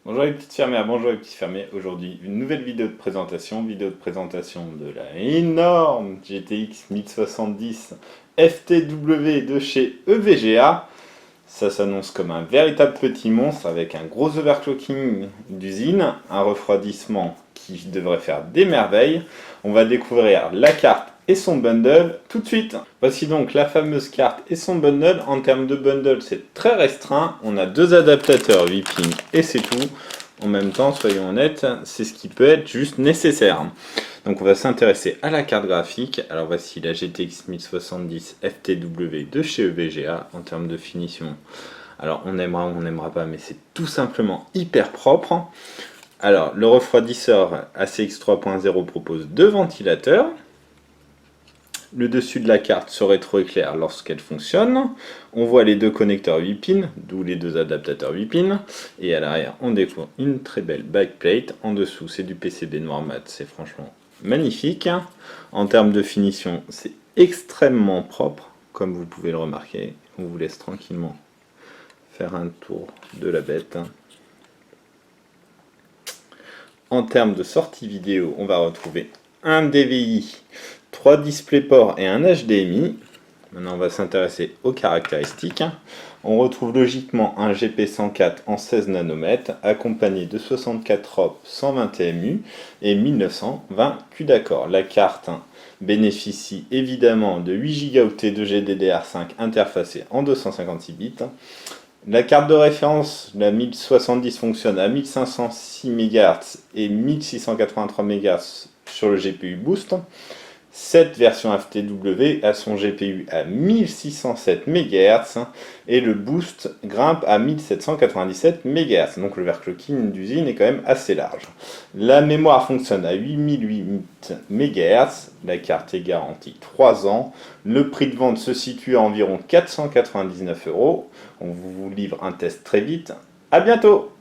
Bonjour les petites fermières, bonjour les petits fermiers. Aujourd'hui, une nouvelle vidéo de présentation de la énorme GTX 1070 FTW de chez EVGA. Ça s'annonce comme un véritable petit monstre avec un gros overclocking d'usine, un refroidissement qui devrait faire des merveilles. On va découvrir la carte et son bundle tout de suite. Voici donc la fameuse carte et son bundle. En termes de bundle, c'est très restreint. On a deux adaptateurs 8 pins et c'est tout. En même temps, soyons honnêtes, c'est ce qui peut être juste nécessaire. Donc on va s'intéresser à la carte graphique. Alors voici la GTX 1070 FTW de chez EVGA en termes de finition. Alors on aimera ou on n'aimera pas, mais c'est tout simplement hyper propre. Alors le refroidisseur ACX 3.0 propose deux ventilateurs. Le dessus de la carte se rétroéclaire lorsqu'elle fonctionne. On voit les deux connecteurs 8 pins, d'où les deux adaptateurs 8 pins. Et à l'arrière, on découvre une très belle backplate. En dessous, c'est du PCB noir mat. C'est franchement magnifique. En termes de finition, c'est extrêmement propre, comme vous pouvez le remarquer. On vous laisse tranquillement faire un tour de la bête. En termes de sortie vidéo, on va retrouver un DVI, 3 DisplayPort et un HDMI. Maintenant, on va s'intéresser aux caractéristiques. On retrouve logiquement un GP104 en 16 nanomètres, accompagné de 64 ROP 120 TMU et 1920 Q d'accord. La carte bénéficie évidemment de 8 Go de GDDR5 interfacé en 256 bits. La carte de référence, la 1070, fonctionne à 1506 MHz et 1683 MHz sur le GPU Boost. Cette version FTW a son GPU à 1607 MHz et le Boost grimpe à 1797 MHz. Donc le overclocking d'usine est quand même assez large. La mémoire fonctionne à 8008 MHz. La carte est garantie 3 ans. Le prix de vente se situe à environ 499 €. On vous livre un test très vite. À bientôt!